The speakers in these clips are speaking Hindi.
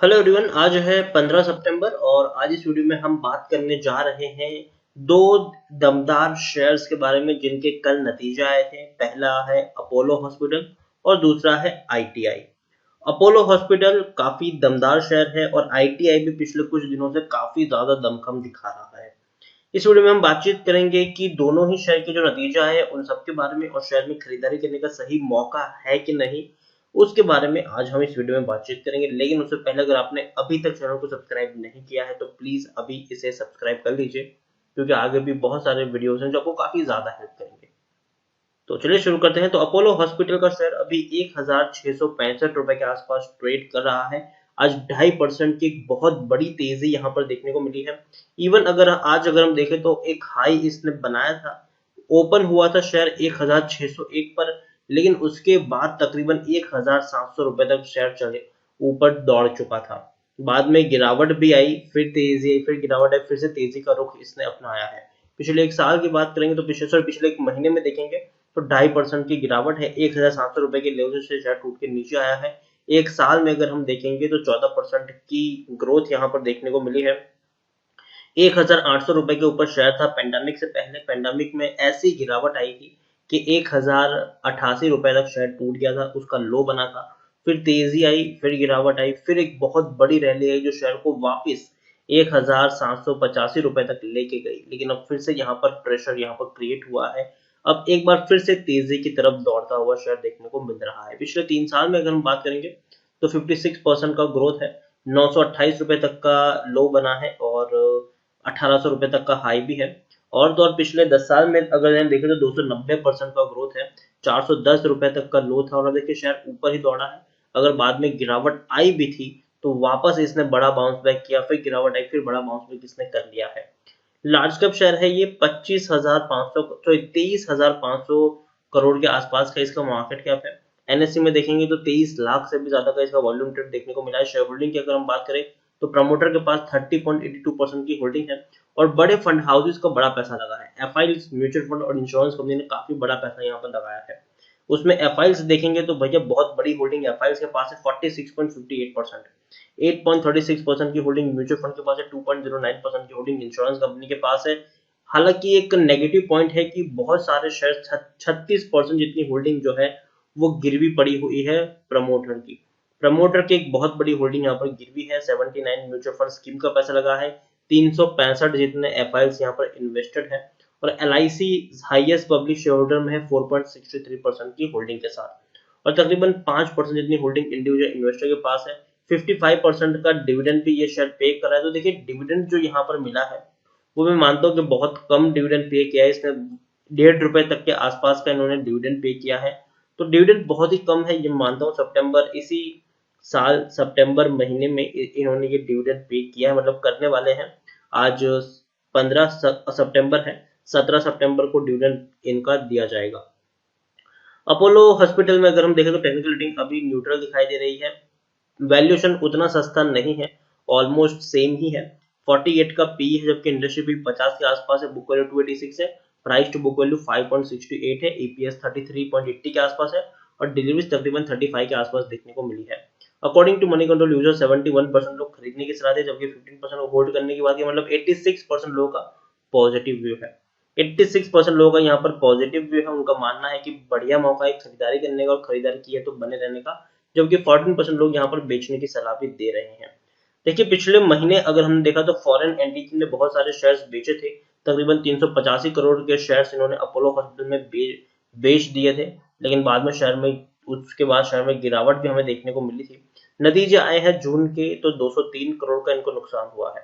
हेलो एवरीवन, आज है 15 सितंबर और आज इस वीडियो में हम बात करने जा रहे हैं दो दमदार शेयर्स के बारे में जिनके कल नतीजे आए थे। पहला है अपोलो हॉस्पिटल और दूसरा है आईटीआई। अपोलो हॉस्पिटल काफी दमदार शेयर है और आईटीआई भी पिछले कुछ दिनों से काफी ज्यादा दमखम दिखा रहा है। इस वीडियो में हम बातचीत करेंगे कि दोनों ही शेयर के जो नतीजा है उन सबके बारे में और शेयर में खरीदारी करने का सही मौका है कि नहीं, उसके बारे में आज हम इस वीडियो में बातचीत करेंगे। लेकिन उससे पहले अगर आपने अभी तक चैनल को सब्सक्राइब नहीं किया है तो प्लीज अभी इसे सब्सक्राइब कर लीजिए, क्योंकि आगे भी बहुत सारे वीडियोस हैं जो आपको काफी ज्यादा हेल्प करेंगे। तो चलिए शुरू करते हैं। तो अपोलो हॉस्पिटल का शेयर अभी 1665 रुपए के आसपास ट्रेड कर रहा है। आज 2.5% की एक बहुत बड़ी तेजी यहाँ पर देखने को मिली है। इवन अगर हम देखें तो एक हाई इसने बनाया था, ओपन हुआ था शेयर 1601 पर, लेकिन उसके बाद तकरीबन 1700 रुपए तक शेयर चले ऊपर दौड़ चुका था। बाद में गिरावट भी आई, फिर तेजी आई, फिर गिरावट आई, फिर से तेजी का रुख इसने अपनाया है। पिछले एक साल की बात करेंगे तो पिछले एक महीने में देखेंगे तो 2.5% की गिरावट है। 1700 रुपए के लेवल से शेयर टूट के नीचे आया है। एक साल में अगर हम देखेंगे तो 14% की ग्रोथ यहाँ पर देखने को मिली है। 1800 रुपए के ऊपर शेयर था पेंडेमिक से पहले। पेंडेमिक में ऐसी गिरावट आई थी कि 1088 रुपए तक शेयर टूट गया था, उसका लो बना था। फिर तेजी आई, फिर गिरावट आई, फिर एक बहुत बड़ी रैली आई जो शेयर को वापस 1785 रुपए तक लेके गई। लेकिन अब फिर से यहाँ पर प्रेशर यहाँ पर क्रिएट हुआ है। अब एक बार फिर से तेजी की तरफ दौड़ता हुआ शेयर देखने को मिल रहा है। पिछले 3 साल में अगर हम बात करेंगे तो 56% का ग्रोथ है। 928 रुपए तक का लो बना है और 1800 रुपए तक का हाई भी है। और तो और पिछले 10 साल में अगर हम देखें तो 290% का ग्रोथ है। 410 रुपए तक का लो था और अब देखिए शेयर ऊपर ही दौड़ा है। अगर बाद में गिरावट आई भी थी तो वापस इसने बड़ा बाउंस बैक किया, फिर गिरावट आई, फिर बड़ा बाउंस बैक इसने कर लिया है। लार्ज कैप शेयर है ये। 25,500 तो 23,500 करोड़ के आसपास का इसका मार्केट कैप है। एनएससी में देखेंगे तो 23 लाख से भी ज्यादा का इसका वॉल्यूम ट्रेड देखने को मिला है। शेयर होल्डिंग की अगर हम बात करें तो प्रमोटर के पास 30.82% की होल्डिंग है और बड़े फंड हाउसेस का बड़ा पैसा लगा है। एफआईएल्स, म्यूचुअल फंड और इंश्योरेंस कंपनी ने काफी बड़ा पैसा यहाँ पर लगाया है। उसमें एफआईएल्स देखेंगे तो भैया बहुत बड़ी होल्डिंग एफआईएल्स के पास है 46.58%। 8.36% की होल्डिंग म्यूचुअल फंड के पास है। 2.09% की होल्डिंग इंश्योरेंस कंपनी के पास है। हालांकि एक नेगेटिव पॉइंट है कि बहुत सारे शेयर 36% जितनी होल्डिंग जो है वो गिरवी पड़ी हुई है प्रमोटर की। प्रमोटर की एक बहुत बड़ी होल्डिंग यहाँ पर गिरवी है। 79 म्यूचुअल फंड स्कीम का पैसा लगा है। 365 जितने एफआईएल्स यहाँ पर इन्वेस्टेड है और LIC highest public share holder में है 4.63% की होल्डिंग के साथ। और तकरीबन 5% जितनी होल्डिंग इंडिविजुअल इन्वेस्टर के पास है। 55% का डिविडेंड भी ये शेयर पे कर रहा है। तो देखिए डिविडेंड जो यहाँ पर मिला है वो मैं मानता हूँ कि बहुत कम डिविडेंड पे किया है इसने। 1.5 रुपए तक के आसपास का इन्होंने डिविडेंड पे किया है। तो डिविडेंड बहुत ही कम है ये मानता हूँ। सितंबर इसी साल सितंबर महीने में इन्होंने ये डिविडेंड पे किया है, मतलब करने वाले हैं। आज 15 सितंबर है, 17 सितंबर को डिविडेंड इनका दिया जाएगा। अपोलो हॉस्पिटल में अगर हम देखें तो टेक्निकल रेटिंग अभी न्यूट्रल दिखाई दे रही है। वैल्यूएशन उतना सस्ता नहीं है, ऑलमोस्ट सेम ही है। 48 का पी है जबकि इंडस्ट्री पी 50 के आसपास है। बुक वैल्यू 286 है। प्राइस टू बुक वैल्यू 5.68 है। ईपीएस 33.80 के आसपास है और डिलीवरीज तकरीबन 35 के आसपास देखने को मिली है। According to Moneycontrol user 71% लोग खरीदने की सलाह दे जबकि 15% होल्ड करने की बात है। मतलब 86% लोगों का पॉजिटिव व्यू है। 86% लोगों का यहाँ पर पॉजिटिव व्यू है। उनका मानना है कि बढ़िया मौका है खरीदारी करने का और खरीदारी की है तो बने रहने का, जबकि 14% लोग यहाँ पर बेचने की सलाह भी दे रहे हैं। देखिए पिछले महीने अगर हमने देखा तो फॉरेन एंटिटी ने बहुत सारे शेयर्स बेचे थे। तकरीबन 385 करोड़ के शेयर्स इन्होंने अपोलो हॉस्पिटल में बेच दिए थे। लेकिन बाद में शेयर में उसके बाद शेयर में गिरावट भी हमें देखने को मिली थी। नतीजे आए हैं जून के तो 203 करोड़ का इनको नुकसान हुआ है।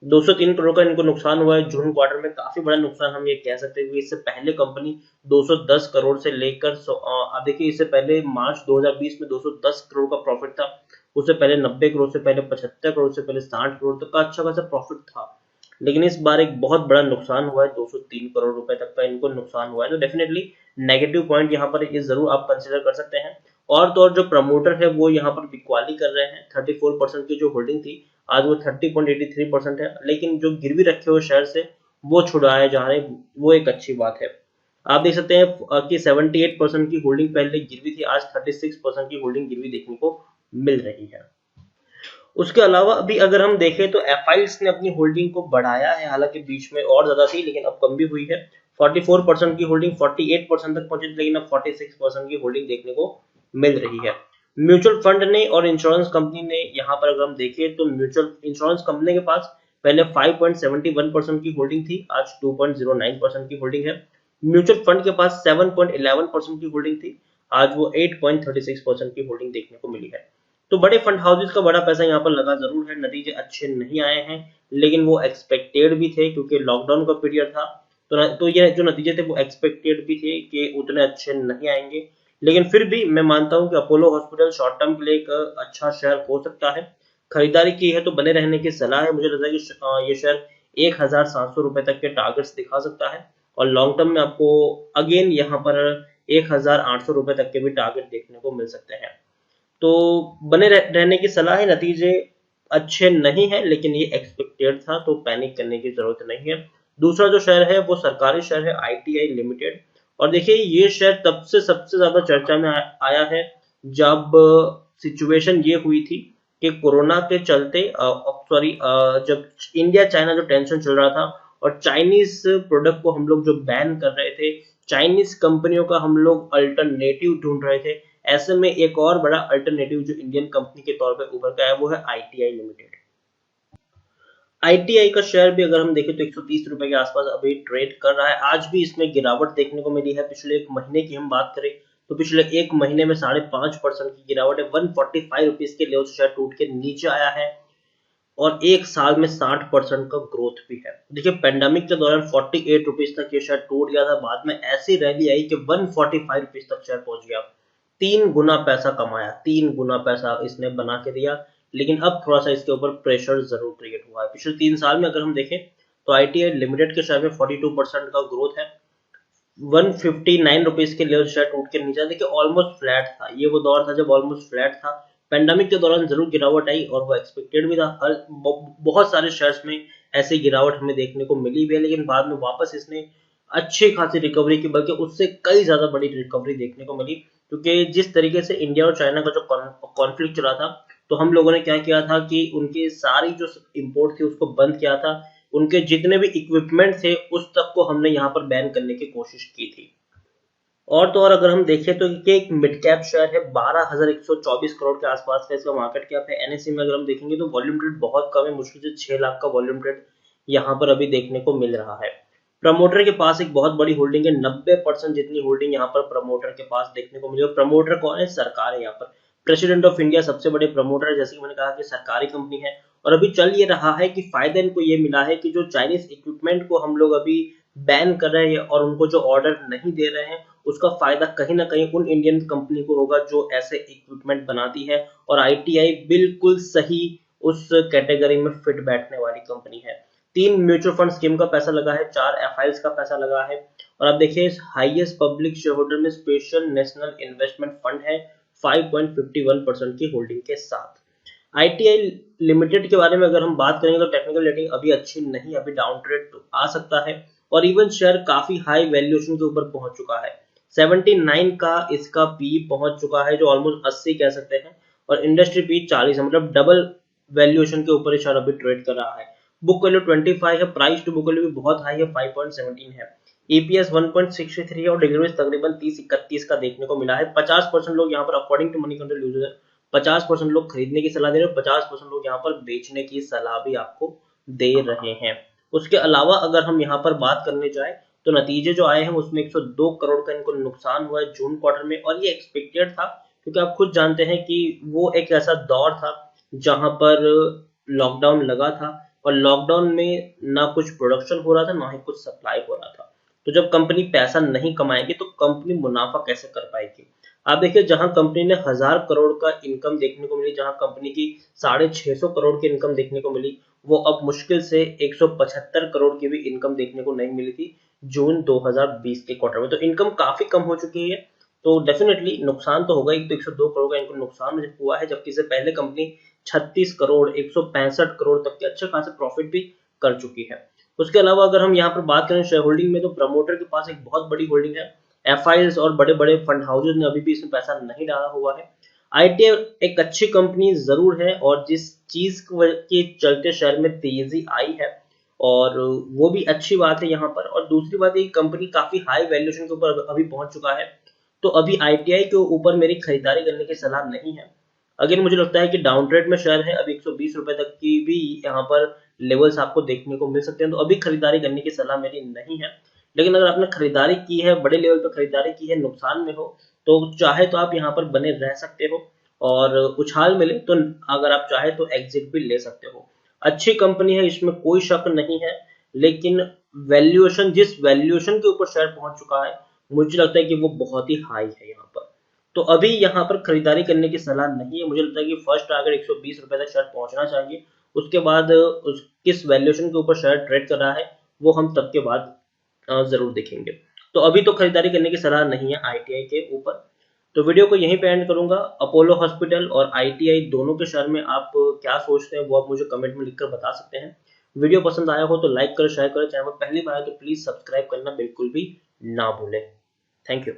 203 करोड़ का इनको नुकसान हुआ है जून क्वार्टर में। काफी बड़ा नुकसान हम ये कह सकते हैं कि इससे पहले कंपनी 210 करोड़ से लेकर अब देखिए इससे पहले मार्च 2020 में 210 करोड़ का प्रॉफिट था। उससे पहले 90 करोड़ से पहले 75 करोड़ से पहले 60 करोड़ तक का अच्छा खासा प्रॉफिट था। लेकिन इस बार एक बहुत बड़ा नुकसान हुआ है, 203 करोड़ रुपए तक का इनको नुकसान हुआ है। तो डेफिनेटली नेगेटिव पॉइंट यहाँ पर ये जरूर आप कंसिडर कर सकते हैं। और तो और जो प्रमोटर है वो यहाँ पर बिकवाली कर रहे हैं। 34% की जो होल्डिंग थी आज वो 30.83% है, लेकिन जो गिरवी रखे हुए शेयर से वो छुड़ाए जा रहे हैं, वो एक अच्छी बात है। आप देख सकते हैं कि 78% की होल्डिंग पहले गिरवी थी, आज 36% की होल्डिंग गिरवी देखने को मिल रही है। उसके अलावा अभी अगर हम देखें तो एफआईएस ने अपनी होल्डिंग को बढ़ाया है, हालांकि बीच में और ज्यादा थी लेकिन अब कम भी हुई है। 44% की होल्डिंग 48% तक पहुंची थी, लेकिन अब 46% की होल्डिंग देखने को मिल रही है। म्यूचुअल फंड ने और इंश्योरेंस कंपनी ने, यहाँ पर अगर हम देखें तो म्यूचुअल इंश्योरेंस कंपनी के पास पहले 5.71% की होल्डिंग थी, आज 2.09% की होल्डिंग है। म्यूचुअल फंड के पास 7.11% की होल्डिंग थी, आज वो 8.36% की होल्डिंग देखने को मिली है। तो बड़े फंड हाउसेस का बड़ा पैसा यहाँ पर लगा जरूर है, नतीजे अच्छे नहीं आए हैं लेकिन वो एक्सपेक्टेड भी थे क्योंकि लॉकडाउन का पीरियड था। तो ये जो नतीजे थे वो एक्सपेक्टेड भी थे कि उतने अच्छे नहीं आएंगे, लेकिन फिर भी मैं मानता हूं कि अपोलो हॉस्पिटल शॉर्ट टर्म के लिए एक अच्छा शेयर हो सकता है। खरीदारी की है तो बने रहने की सलाह है। मुझे लगता है कि ये शेयर 1700 रुपए तक के टारगेट्स दिखा सकता है और लॉन्ग टर्म में आपको अगेन यहाँ पर 1800 रुपए तक के भी टारगेट देखने को मिल सकते हैं। तो बने रहने की सलाह है। नतीजे अच्छे नहीं है लेकिन ये एक्सपेक्टेड था, तो पैनिक करने की जरूरत नहीं है। दूसरा जो शेयर है वो सरकारी शेयर है आईटीआई लिमिटेड। और देखिए ये शेयर तब से सबसे ज्यादा चर्चा में आया है जब सिचुएशन ये हुई थी कि कोरोना के चलते जब इंडिया चाइना जो टेंशन चल रहा था और चाइनीज प्रोडक्ट को हम लोग जो बैन कर रहे थे, चाइनीज कंपनियों का हम लोग अल्टरनेटिव ढूंढ रहे थे, ऐसे में एक और बड़ा अल्टरनेटिव जो इंडियन कंपनी के तौर पे उभर के आया वो है आईटीआई लिमिटेड। आईटीआई का शेयर भी अगर हम देखें तो 130 रुपए के आसपास अभी ट्रेड कर रहा है। आज भी इसमें गिरावट देखने को मिली है। पिछले एक महीने की हम बात करें तो पिछले एक महीने में 5.5% की गिरावट है। 145 रुपीज के लेवल से शेयर टूट के नीचे आया है और एक साल में 60% का ग्रोथ भी है। देखिए पेंडेमिक के दौरान 48 रुपीज तक ये शेयर टूट गया था, बाद में ऐसी रैली आई कि 145 रुपीज तक शेयर पहुंच गया। 3 गुना पैसा कमाया, 3 गुना पैसा इसने बना के दिया। लेकिन अब थोड़ा सा इसके ऊपर प्रेशर जरूर क्रिएट हुआ है। पिछले 3 साल में अगर हम देखें तो आईटीआई लिमिटेड के शेयर में 42% का ग्रोथ है। 159 रुपीज के लेवल शेयर टूट के नीचे, देखिए ऑलमोस्ट फ्लैट था। ये वो दौर था जब ऑलमोस्ट फ्लैट था। पेंडेमिक के दौरान जरूर गिरावट आई और वो एक्सपेक्टेड भी था। बहुत सारे शेयर्स में ऐसी गिरावट हमें देखने को मिली भी है, लेकिन बाद में वापस इसने अच्छी खासी रिकवरी की, बल्कि उससे कई ज्यादा बड़ी रिकवरी देखने को मिली। क्योंकि जिस तरीके से इंडिया और चाइना का जो कॉन्फ्लिक्ट चला था, तो हम लोगों ने क्या किया था कि उनकी सारी जो इंपोर्ट थी उसको बंद किया था। उनके जितने भी इक्विपमेंट थे उस तक को हमने यहाँ पर बैन करने की कोशिश की थी। और तो और अगर हम देखें तो ये एक मिड कैप शेयर है, 12,124 करोड़ के आसपास का इसका मार्केट कैप है। एनएसई में अगर हम देखेंगे तो वॉल्यूम ट्रेड बहुत कम है, मुश्किल से 6 लाख का वॉल्यूम ट्रेड यहाँ पर अभी देखने को मिल रहा है। प्रमोटर के पास एक बहुत बड़ी होल्डिंग है, 90% जितनी होल्डिंग यहाँ पर प्रमोटर के पास देखने को मिली। और प्रमोटर कौन है? सरकार है। यहाँ पर प्रेसिडेंट ऑफ इंडिया सबसे बड़े प्रमोटर है। जैसे कि मैंने कहा कि सरकारी कंपनी है और अभी चल ये रहा है कि फायदा इनको ये मिला है कि जो चाइनीज इक्विपमेंट को हम लोग अभी बैन कर रहे हैं और उनको जो ऑर्डर नहीं दे रहे हैं, उसका फायदा कहीं ना कहीं उन इंडियन कंपनी को होगा जो ऐसे इक्विपमेंट बनाती है। और आईटीआई बिल्कुल सही उस कैटेगरी में फिट बैठने वाली कंपनी है। 3 म्यूचुअल फंड स्कीम का पैसा लगा है, 4 एफआईएस का पैसा लगा है। और आप देखिए हाईएस्ट पब्लिक शेयर होल्डर में स्पेशल नेशनल इन्वेस्टमेंट फंड है 5.51% की होल्डिंग के साथ। आईटीआई लिमिटेड के बारे में अगर हम बात करेंगे तो टेक्निकल रेटिंग अभी अच्छी नहीं, अभी डाउन ट्रेड तो आ सकता है। और इवन शेयर काफी हाई वैल्यूएशन के ऊपर पहुंच चुका है। 79 का इसका पी पहुंच चुका है, जो ऑलमोस्ट 80 कह सकते हैं। और इंडस्ट्री पी 40 है, मतलब डबल वैल्यूएशन के ऊपर शेयर अभी ट्रेड कर रहा है। बुक वैल्यू 25 है, प्राइस टू बुक वैल्यू भी बहुत हाई है, 5.17 है। ईपीएस 1.63 है और डिलीवरीज तकरीबन 30-31 का देखने को मिला है। 50% लोग यहाँ पर according to Moneycontrol user 50% लोग खरीदने की सलाह दे रहे हैं, 50% लोग यहाँ पर बेचने की सलाह भी आपको दे रहे हैं। उसके अलावा अगर हम यहाँ पर बात करने जाए तो नतीजे जो आए हैं उसमें 102 करोड़ का इनको नुकसान हुआ है जून क्वार्टर में। और ये एक्सपेक्टेड था क्योंकि आप खुद जानते हैं कि वो एक ऐसा दौर था जहां पर लॉकडाउन लगा था और लॉकडाउन में ना कुछ प्रोडक्शन हो रहा था ना ही कुछ सप्लाई हो रहा था। तो जब कंपनी पैसा नहीं कमाएगी तो कंपनी मुनाफा कैसे कर पाएगी? आप देखिए जहां कंपनी ने 1000 करोड़ का इनकम देखने को मिली, जहां कंपनी की 650 करोड़ की इनकम देखने को मिली, वो अब मुश्किल से 175 करोड़ की भी इनकम देखने को नहीं मिली थी जून 2020 के क्वार्टर में। तो इनकम काफी कम हो चुकी है, तो डेफिनेटली नुकसान तो होगा। एक तो 102 करोड़ का इनको नुकसान हुआ है, जबकि इससे पहले कंपनी 36 करोड़ 165 करोड़ तक के अच्छे खासे प्रॉफिट भी कर चुकी है। उसके अलावा अगर हम यहाँ पर बात करें शेयर होल्डिंग में, तो प्रमोटर के पास एक बहुत बड़ी होल्डिंग है। एफआईएस और बड़े बड़े फंड हाउसेज ने अभी भी इसमें पैसा नहीं डाला हुआ है। आईटीआई एक अच्छी कंपनी जरूर है, और जिस चीज के चलते शेयर में तेजी आई है, और वो भी अच्छी बात है यहाँ पर। और दूसरी बात, ये कंपनी काफी हाई वैल्यूएशन के ऊपर अभी पहुंच चुका है, तो अभी आईटीआई के ऊपर मेरी खरीदारी करने की सलाह नहीं है। अगर मुझे लगता है कि डाउन ट्रेड में शेयर है, अभी 120 रुपए तक की भी यहाँ पर लेवल्स आपको देखने को मिल सकते हैं, तो अभी खरीदारी करने की सलाह मेरी नहीं है। लेकिन अगर आपने खरीदारी की है, बड़े लेवल पर खरीदारी की है, नुकसान में हो, तो चाहे तो आप यहाँ पर बने रह सकते हो, और उछाल मिले तो अगर आप चाहे तो एग्जिट भी ले सकते हो। अच्छी कंपनी है, इसमें कोई शक नहीं है, लेकिन वैल्यूएशन, जिस वैल्यूएशन के ऊपर शेयर पहुंच चुका है, मुझे लगता है कि वो बहुत ही हाई है यहाँ पर। तो अभी यहाँ पर खरीदारी करने की सलाह नहीं है। मुझे लगता है कि फर्स्ट टारगेट 120 रुपए तक शेयर पहुंचना चाहिए, उसके बाद किस वैल्यूएशन के ऊपर शेयर ट्रेड कर रहा है वो हम तब के बाद जरूर देखेंगे। तो अभी तो खरीदारी करने की सलाह नहीं है आईटीआई के ऊपर। तो वीडियो को यहीं पे एंड करूंगा। अपोलो हॉस्पिटल और आईटीआई दोनों के शेयर में आप क्या सोचते हैं वो आप मुझे कमेंट में लिखकर बता सकते हैं। वीडियो पसंद आया हो तो लाइक करें, शेयर करें, चैनल पर पहली बार है तो प्लीज सब्सक्राइब करना बिल्कुल भी ना भूलें। Thank you.